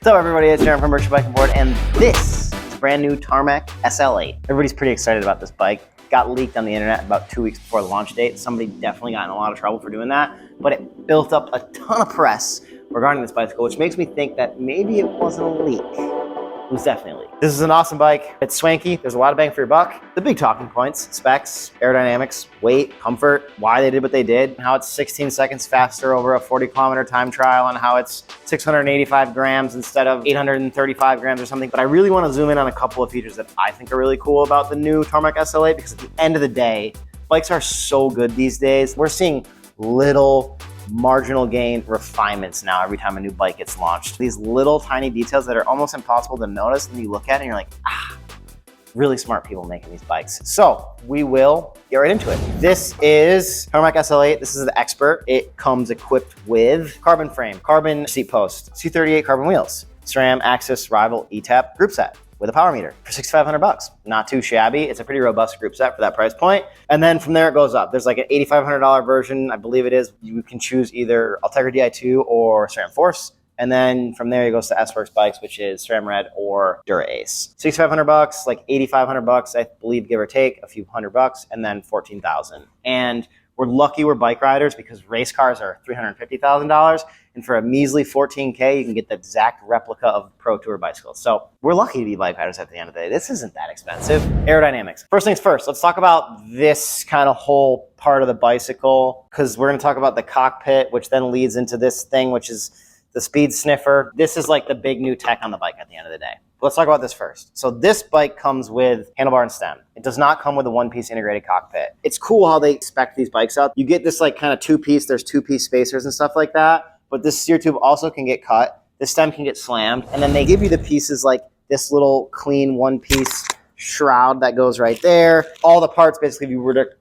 What's up, everybody? It's Jaryn from Virtual Bike and Board, and this is a brand new Tarmac SL8. Everybody's pretty excited about this bike. Got leaked on the internet about 2 weeks before the launch date. Somebody definitely got in a lot of trouble for doing that, but it built up a ton of press regarding this bicycle, which makes me think that maybe it wasn't a leak. It was definitely a leak. This is an awesome bike. It's swanky. There's a lot of bang for your buck. The big talking points: specs, aerodynamics, weight, comfort, why they did what they did, how it's 16 seconds faster over a 40-kilometer time trial, and how it's 685 grams instead of 835 grams or something. But I really want to zoom in on a couple of features that I think are really cool about the new Tarmac SL8, because at the end of the day, bikes are so good these days. We're seeing little marginal gain refinements now every time a new bike gets launched. These little tiny details that are almost impossible to notice, and you look at it and you're like, really smart people making these bikes. So we will get right into it. This is Tarmac SL8. This is the Expert. It comes equipped with carbon frame, carbon seat post, C38 carbon wheels, SRAM Axis Rival ETAP group set with a power meter for $6,500. Not too shabby. It's a pretty robust group set for that price point. And then from there it goes up. There's like an $8,500 version, I believe it is. You can choose either Ultegra Di2 or SRAM Force. And then from there it goes to S-Works bikes, which is SRAM Red or Dura Ace. $6,500, like $8,500, I believe, give or take, a few $100, and then $14,000. And we're lucky we're bike riders because race cars are $350,000. And for a measly $14K, you can get the exact replica of Pro Tour bicycles. So we're lucky to be bike riders at the end of the day. This isn't that expensive. Aerodynamics. First things first, let's talk about this kind of whole part of the bicycle, because we're going to talk about the cockpit, which then leads into this thing, which is the speed sniffer. This is like the big new tech on the bike at the end of the day. Let's talk about this first. So this bike comes with handlebar and stem. It does not come with a one-piece integrated cockpit. It's cool how they spec these bikes out. You get this like kind of two-piece, there's two-piece spacers and stuff like that, but this steer tube also can get cut. The stem can get slammed, and then they give you the pieces like this little clean one-piece shroud that goes right there. All the parts, basically,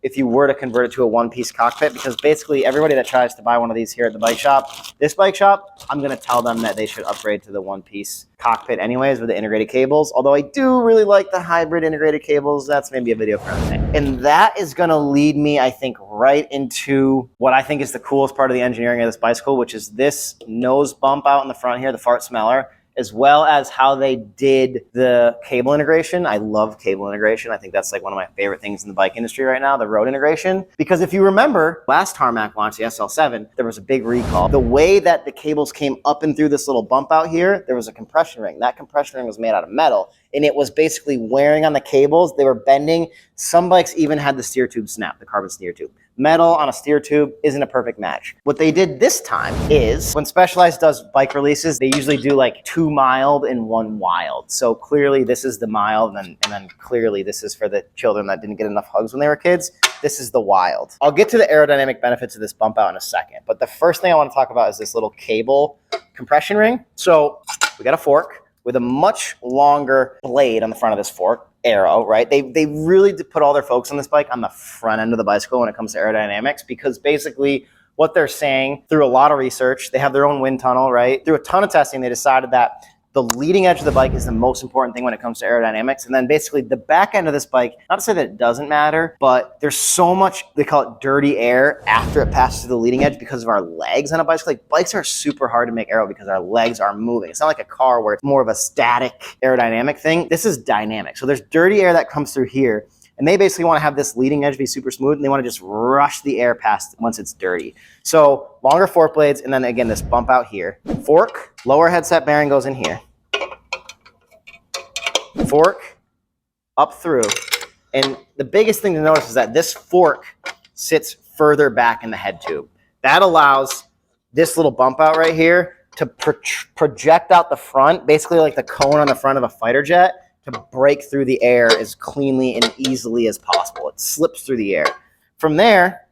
if you were to convert it to a one-piece cockpit, because basically everybody that tries to buy one of these here at the bike shop, this bike shop, I'm going to tell them that they should upgrade to the one-piece cockpit anyways with the integrated cables. Although I do really like the hybrid integrated cables. That's maybe a video for another day. And that is going to lead me, I think, right into what I think is the coolest part of the engineering of this bicycle, which is this nose bump out in the front here, the fart smeller, as well as how they did the cable integration. I love cable integration. I think that's like one of my favorite things in the bike industry right now, the road integration. Because if you remember, last Tarmac launch, the SL7, there was a big recall. The way that the cables came up and through this little bump out here, there was a compression ring. That compression ring was made out of metal, and it was basically wearing on the cables. They were bending. Some bikes even had the steer tube snap, the carbon steer tube. Metal on a steer tube isn't a perfect match. What they did this time is, when Specialized does bike releases, they usually do like 2 mild and 1 wild. So clearly this is the mild, and then clearly this is for the children that didn't get enough hugs when they were kids. This is the wild. I'll get to the aerodynamic benefits of this bump out in a second, but the first thing I want to talk about is this little cable compression ring. So we got a fork with a much longer blade on the front of this fork. Aero, right? They really did put all their focus on this bike on the front end of the bicycle when it comes to aerodynamics, because basically what they're saying through a lot of research, they have their own wind tunnel, right? Through a ton of testing, they decided that the leading edge of the bike is the most important thing when it comes to aerodynamics. And then basically the back end of this bike, not to say that it doesn't matter, but there's so much, they call it dirty air after it passes through the leading edge because of our legs on a bicycle. Like, bikes are super hard to make aero because our legs are moving. It's not like a car where it's more of a static aerodynamic thing. This is dynamic. So there's dirty air that comes through here, and they basically want to have this leading edge be super smooth, and they want to just rush the air past once it's dirty. So longer fork blades, and then again, this bump out here. Fork, lower headset bearing goes in here. Fork, up through. And the biggest thing to notice is that this fork sits further back in the head tube. That allows this little bump out right here to project out the front, basically like the cone on the front of a fighter jet, to break through the air as cleanly and easily as possible. It slips through the air. From there,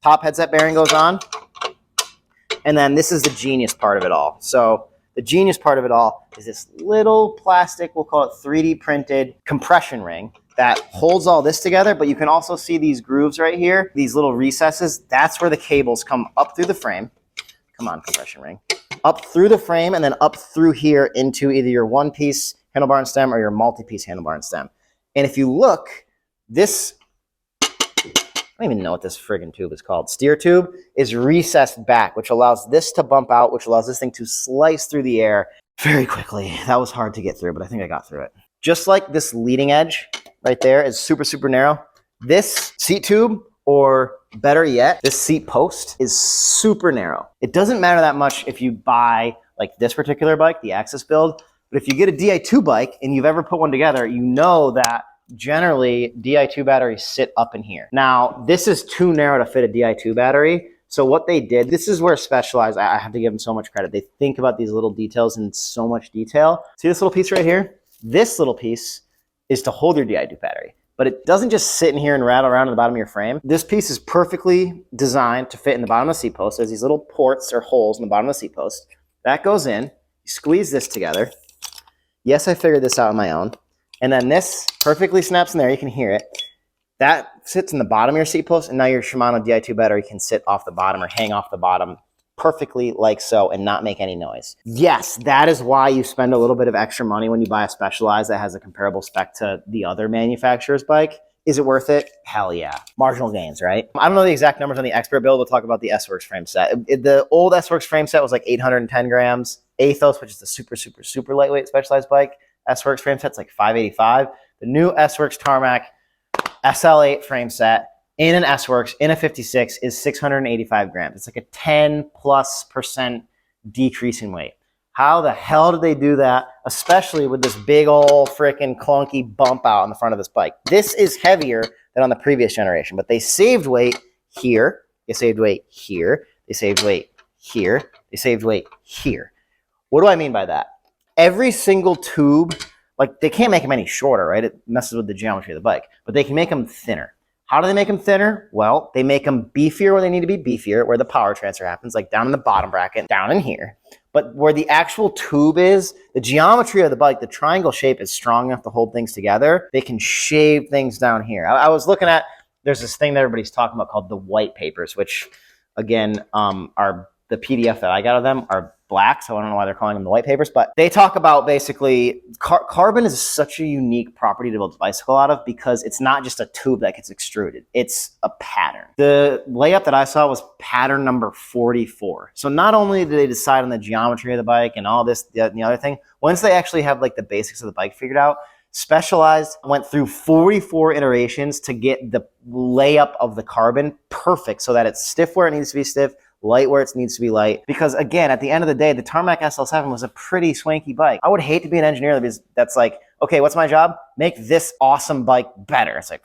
top headset bearing goes on, and then this is the genius part of it all. So the genius part of it all is this little plastic, we'll call it 3D printed compression ring that holds all this together, but you can also see these grooves right here, these little recesses. That's where the cables come up through the frame. Come on, compression ring. Up through the frame and then up through here into either your one-piece handlebar and stem or your multi-piece handlebar and stem. And if you look, this, I don't even know what this friggin' tube is called. Steer tube is recessed back, which allows this to bump out, which allows this thing to slice through the air very quickly. That was hard to get through, but I think I got through it. Just like this leading edge right there is super, super narrow, this seat tube, or better yet, this seat post is super narrow. It doesn't matter that much if you buy like this particular bike, the Axis build, but if you get a Di2 bike and you've ever put one together, you know that generally Di2 batteries sit up in here. Now, this is too narrow to fit a Di2 battery. So what they did, this is where Specialized, I have to give them so much credit. They think about these little details in so much detail. See this little piece right here? This little piece is to hold your Di2 battery, but it doesn't just sit in here and rattle around in the bottom of your frame. This piece is perfectly designed to fit in the bottom of the seat post. There's these little ports or holes in the bottom of the seat post. That goes in, you squeeze this together. Yes, I figured this out on my own. And then this perfectly snaps in there, you can hear it. That sits in the bottom of your seat post, and now your Shimano Di2 battery can sit off the bottom or hang off the bottom perfectly like so and not make any noise. Yes, that is why you spend a little bit of extra money when you buy a Specialized that has a comparable spec to the other manufacturer's bike. Is it worth it? Hell yeah. Marginal gains, right? I don't know the exact numbers on the Expert build. We'll talk about the S-Works frame set. The old S-Works frame set was like 810 grams. Athos, which is the super, super, super lightweight Specialized bike, S-Works frame set's like 585. The new S-Works Tarmac SL8 frame set in an S-Works in a 56 is 685 grams. It's like a 10+% decrease in weight. How the hell did they do that? Especially with this big old freaking clunky bump out on the front of this bike. This is heavier than on the previous generation, but they saved weight here. They saved weight here. They saved weight here. They saved weight here. What do I mean by that? Every single tube, like they can't make them any shorter, right? It messes with the geometry of the bike, but they can make them thinner. How do they make them thinner? Well, they make them beefier where they need to be beefier, where the power transfer happens, like down in the bottom bracket, down in here. But where the actual tube is, the geometry of the bike, the triangle shape is strong enough to hold things together. They can shave things down here. I was looking at, there's this thing that everybody's talking about called the white papers, which again, are the PDF that I got of them are black, so I don't know why they're calling them the white papers, but they talk about basically carbon is such a unique property to build a bicycle out of because it's not just a tube that gets extruded, it's a pattern. The layup that I saw was pattern number 44. So not only did they decide on the geometry of the bike and all this, the other thing, once they actually have like the basics of the bike figured out, Specialized went through 44 iterations to get the layup of the carbon perfect so that it's stiff where it needs to be stiff, light where it needs to be light. Because again, at the end of the day, the Tarmac SL7 was a pretty swanky bike. I would hate to be an engineer that's like, okay, what's my job? Make this awesome bike better. It's like,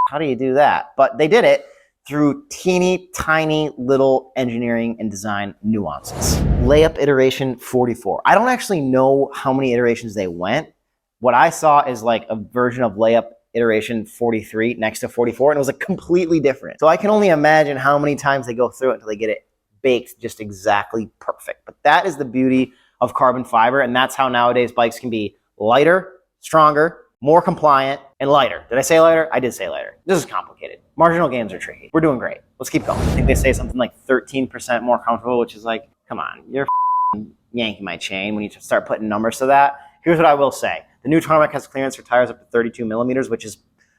how do you do that? But they did it through teeny tiny little engineering and design nuances. Layup iteration 44. I don't actually know how many iterations they went. What I saw is like a version of layup iteration 43 next to 44, and it was like completely different. So I can only imagine how many times they go through it until they get it baked just exactly perfect. But that is the beauty of carbon fiber, and that's how nowadays bikes can be lighter, stronger, more compliant, and lighter. Did I say lighter? I did say lighter. This is complicated. Marginal gains are tricky. We're doing great. Let's keep going. I think they say something like 13% more comfortable, which is like, come on, you're yanking my chain when you start putting numbers to that. Here's what I will say. The new Tarmac has clearance for tires up to 32 millimeters, which is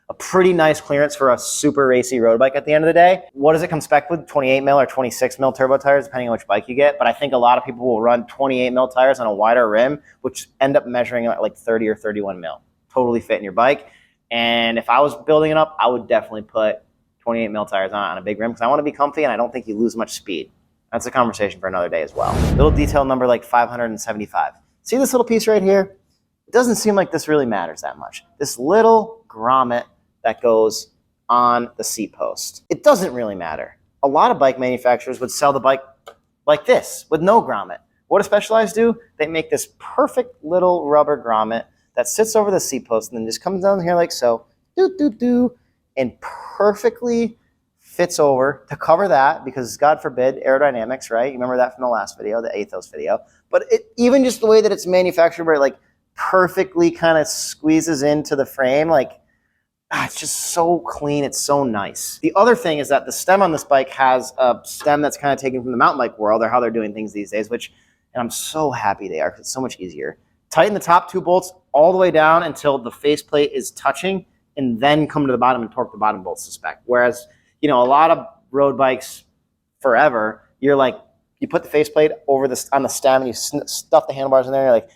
a pretty nice clearance for a super racy road bike at the end of the day. What does it come spec with? 28 mil or 26 mil turbo tires, depending on which bike you get. But I think a lot of people will run 28 mil tires on a wider rim, which end up measuring at like 30 or 31 mil. Totally fit in your bike. And if I was building it up, I would definitely put 28 mil tires on a big rim because I want to be comfy and I don't think you lose much speed. That's a conversation for another day as well. Little detail number like 575. See this little piece right here? It doesn't seem like this really matters that much. This little grommet that goes on the seat post. It doesn't really matter. A lot of bike manufacturers would sell the bike like this with no grommet. What do Specialized do? They make this perfect little rubber grommet that sits over the seat post and then just comes down here like so, and perfectly fits over to cover that because God forbid Aerodynamics, right? You remember that from the last video, the Athos video. But even just the way that it's manufactured where it like perfectly kind of squeezes into the frame, like it's just so clean, it's so nice. The other thing is that the stem on this bike has a stem that's kind of taken from the mountain bike world or how they're doing things these days, which, and I'm so happy they are because it's so much easier. Tighten the top two bolts all the way down until the faceplate is touching and then come to the bottom and torque the bottom bolts to spec. Whereas, you know, a lot of road bikes forever, you're like you put the faceplate over on the stem and you stuff the handlebars in there, you're like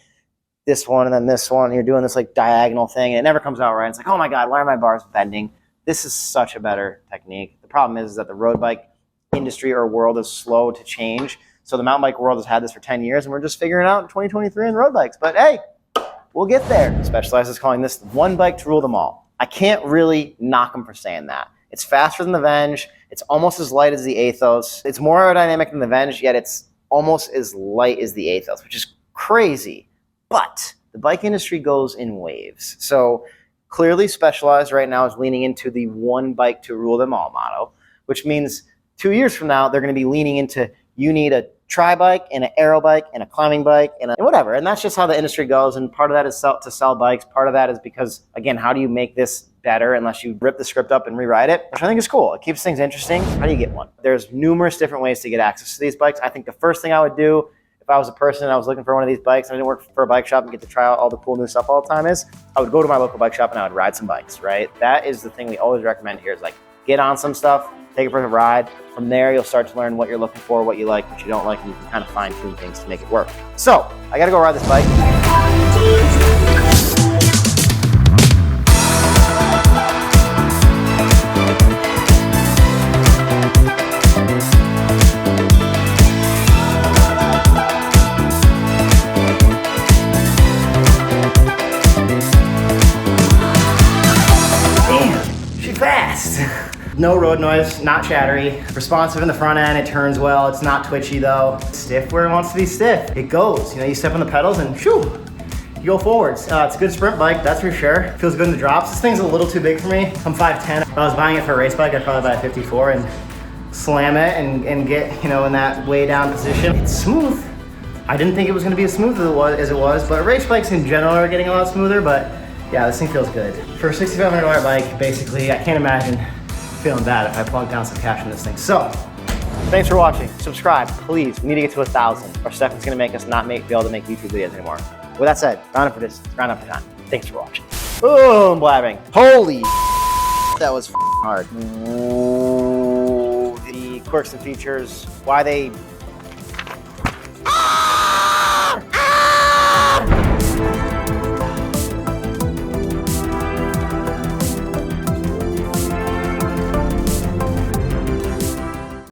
this one and then this one, and you're doing this like diagonal thing, and it never comes out right. It's like, oh my God, why are my bars bending? This is such a better technique. The problem is that the road bike industry or world is slow to change. So the mountain bike world has had this for 10 years, and we're just figuring it out in 2023 in road bikes. But hey, we'll get there. Specialized is calling this one bike to rule them all. I can't really knock them for saying that. It's faster than the Venge. It's almost as light as the Athos. It's more aerodynamic than the Venge, yet it's almost as light as the Athos, which is crazy. But the bike industry goes in waves. So clearly Specialized right now is leaning into the one bike to rule them all motto, which means 2 years from now, they're going to be leaning into you need a tri-bike and an aero bike and a climbing bike and whatever. And that's just how the industry goes. And part of that is to sell bikes. Part of that is because, again, how do you make this better unless you rip the script up and rewrite it, which I think is cool. It keeps things interesting. How do you get one? There's numerous different ways to get access to these bikes. I think the first thing I would do if I was a person and I was looking for one of these bikes and I didn't work for a bike shop and get to try out all the cool new stuff all the time is, I would go to my local bike shop and I would ride some bikes, right? That is the thing we always recommend here is like, get on some stuff, take it for a ride. From there, you'll start to learn what you're looking for, what you like, what you don't like, and you can kind of fine tune things to make it work. So I gotta go ride this bike. No road noise, not chattery, responsive in the front end, it turns well, it's not twitchy though. Stiff where it wants to be stiff. It goes, you step on the pedals and shoo, you go forwards. It's a good sprint bike, that's for sure. Feels good in the drops. This thing's a little too big for me. I'm 5'10". If I was buying it for a race bike, I'd probably buy a 54 and slam it and get, in that way down position. It's smooth. I didn't think it was gonna be as smooth as it was, but race bikes in general are getting a lot smoother, but yeah, this thing feels good. For a $6,500 bike, basically, I can't imagine feeling bad if I plunk down some cash in this thing. So, thanks for watching. Subscribe, please. We need to get to 1,000 or Stefan's gonna make us not be able to make YouTube videos anymore. With that said, round up for this, round up for time. Thanks for watching. Boom, blabbing. Holy that was hard. Ooh, the quirks and features, why they